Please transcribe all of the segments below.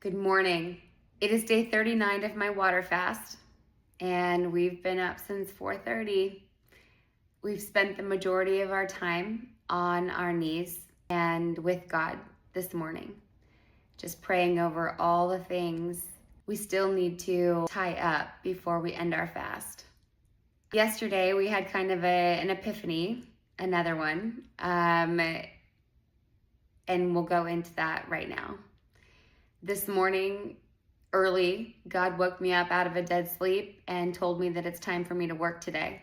Good morning. It is day 39 of my water fast, and we've been up since 4:30. We've spent the majority of our time on our knees and with God this morning, just praying over all the things we still need to tie up before we end our fast. Yesterday, we had kind of an epiphany, another one, and we'll go into that right now. This morning, early, God woke me up out of a dead sleep and told me that it's time for me to work today.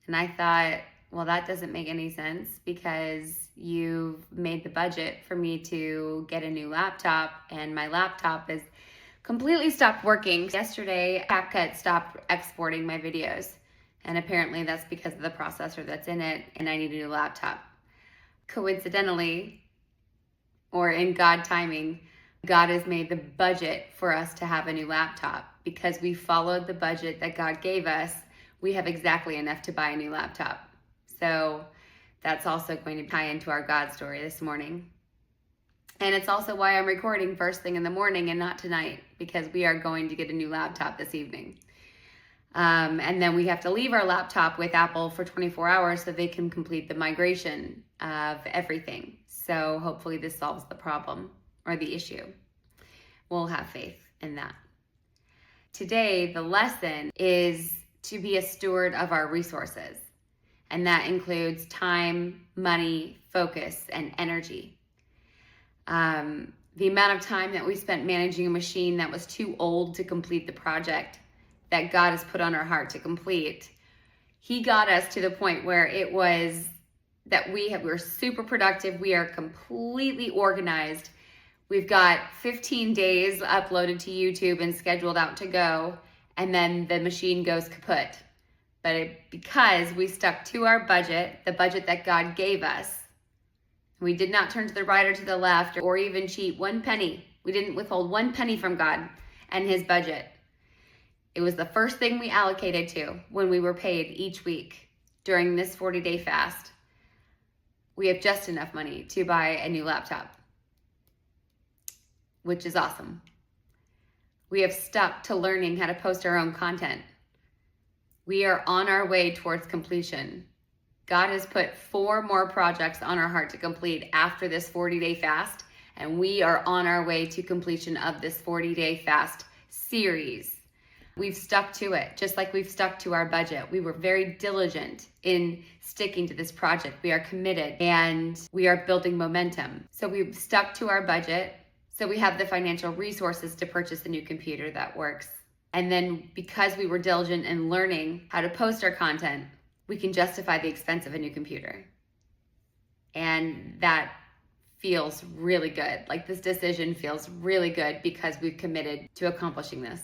And I thought, well, that doesn't make any sense because you've made the budget for me to get a new laptop, and my laptop is completely stopped working. Yesterday, CapCut stopped exporting my videos, and apparently that's because of the processor that's in it, and I need a new laptop. Coincidentally, or in God timing, God has made the budget for us to have a new laptop. Because we followed the budget that God gave us, we have exactly enough to buy a new laptop. So that's also going to tie into our God story this morning. And it's also why I'm recording first thing in the morning and not tonight, because we are going to get a new laptop this evening. And then we have to leave our laptop with Apple for 24 hours so they can complete the migration of everything. So hopefully this solves the problem or the issue. We'll have faith in that. Today, the lesson is to be a steward of our resources. And that includes time, money, focus, and energy. The amount of time that we spent managing a machine that was too old to complete the project that God has put on our heart to complete, He got us to the point where it was that we're super productive. We are completely organized. We've got 15 days uploaded to YouTube and scheduled out to go, and then the machine goes kaput. But because we stuck to our budget, the budget that God gave us, we did not turn to the right or to the left or even cheat one penny. We didn't withhold one penny from God and His budget. It was the first thing we allocated to when we were paid each week during this 40-day fast. We have just enough money to buy a new laptop, which is awesome. We have stuck to learning how to post our own content. We are on our way towards completion. God has put 4 more projects on our heart to complete after this 40-day fast, and we are on our way to completion of this 40-day fast series. We've stuck to it, just like we've stuck to our budget. We were very diligent in sticking to this project. We are committed and we are building momentum. So we've stuck to our budget. So we have the financial resources to purchase a new computer that works. And then because we were diligent in learning how to post our content, we can justify the expense of a new computer. And that feels really good. Like, this decision feels really good because we've committed to accomplishing this.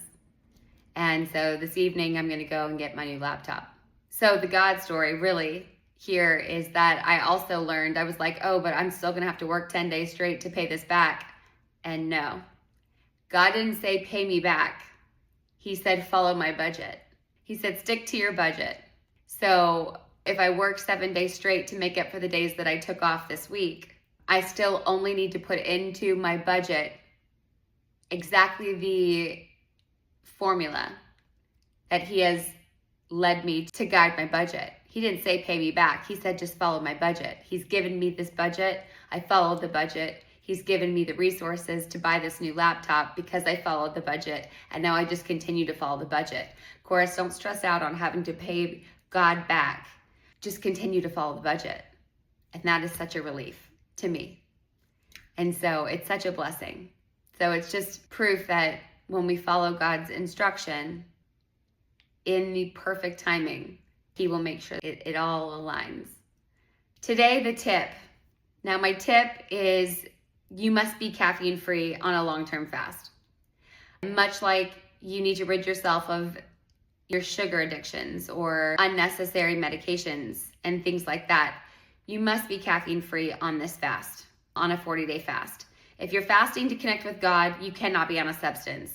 And so this evening I'm going to go and get my new laptop. So the God story really here is that I also learned, I was like, oh, but I'm still going to have to work 10 days straight to pay this back. And no, God didn't say pay me back. He said follow my budget. He said stick to your budget. So if I work 7 days straight to make up for the days that I took off this week, I still only need to put into my budget exactly the formula that He has led me to guide my budget. He didn't say pay me back. He said just follow my budget. He's given me this budget. I followed the budget. He's given me the resources to buy this new laptop because I followed the budget, and now I just continue to follow the budget. Of course, don't stress out on having to pay God back. Just continue to follow the budget. And that is such a relief to me. And so it's such a blessing. So it's just proof that when we follow God's instruction in the perfect timing, He will make sure it all aligns. Today, the tip. Now, my tip is you must be caffeine free on a long-term fast. Much like you need to rid yourself of your sugar addictions or unnecessary medications and things like that, you must be caffeine free on this fast, on a 40-day fast. If you're fasting to connect with God, you cannot be on a substance.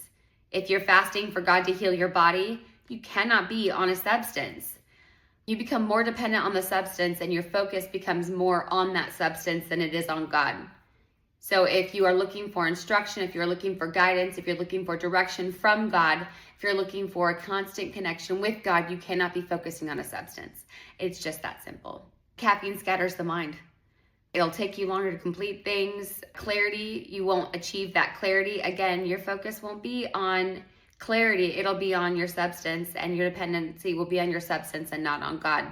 If you're fasting for God to heal your body, you cannot be on a substance. You become more dependent on the substance and your focus becomes more on that substance than it is on God. So if you are looking for instruction, if you're looking for guidance, if you're looking for direction from God, if you're looking for a constant connection with God, you cannot be focusing on a substance. It's just that simple. Caffeine scatters the mind. It'll take you longer to complete things. Clarity, you won't achieve that clarity. Again, your focus won't be on clarity. It'll be on your substance, and your dependency will be on your substance and not on God.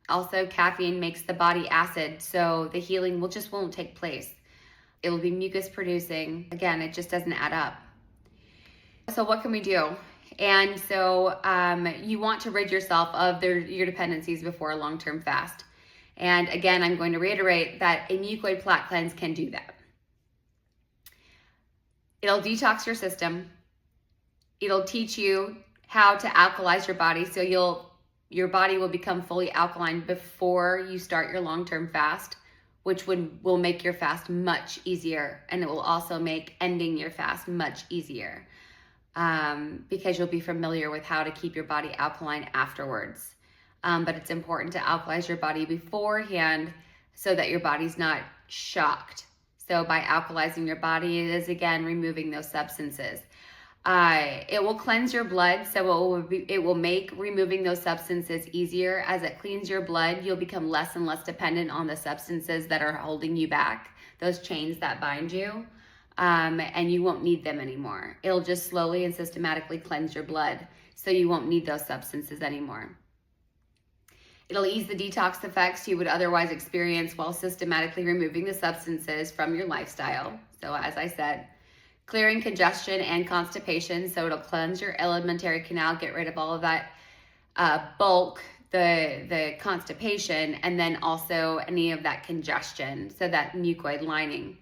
Also, caffeine makes the body acid, so the healing won't take place. It will be mucus producing. Again, it just doesn't add up. So what can we do? And so you want to rid yourself of your dependencies before a long-term fast. And again, I'm going to reiterate that a mucoid plaque cleanse can do that. It'll detox your system. It'll teach you how to alkalize your body, so your body will become fully alkaline before you start your long-term fast, which will make your fast much easier, and it will also make ending your fast much easier because you'll be familiar with how to keep your body alkaline afterwards. But it's important to alkalize your body beforehand so that your body's not shocked. So by alkalizing your body, it is again removing those substances. It will cleanse your blood, so it will make removing those substances easier. As it cleans your blood, you'll become less and less dependent on the substances that are holding you back, those chains that bind you, and you won't need them anymore. It'll just slowly and systematically cleanse your blood, so you won't need those substances anymore. It'll ease the detox effects you would otherwise experience while systematically removing the substances from your lifestyle. So as I said, clearing congestion and constipation. So it'll cleanse your alimentary canal, get rid of all of that bulk, the constipation, and then also any of that congestion, so that mucoid lining.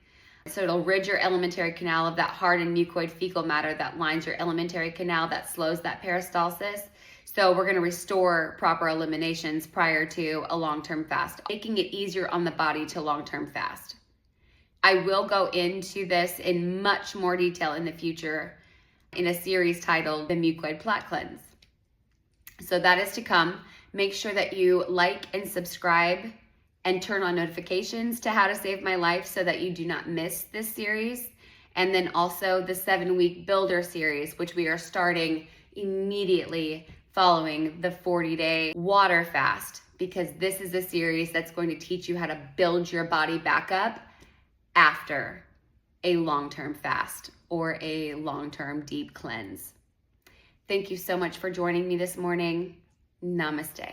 So it'll rid your alimentary canal of that hardened mucoid fecal matter that lines your alimentary canal, that slows that peristalsis. So we're going to restore proper eliminations prior to a long-term fast, making it easier on the body to long-term fast. I will go into this in much more detail in the future in a series titled The Mucoid Plaque Cleanse. So that is to come. Make sure that you like and subscribe and turn on notifications to How to Save My Life so that you do not miss this series. And then also the 7-week builder series, which we are starting immediately following the 40-day water fast, because this is a series that's going to teach you how to build your body back up after a long-term fast or a long-term deep cleanse. Thank you so much for joining me this morning. Namaste.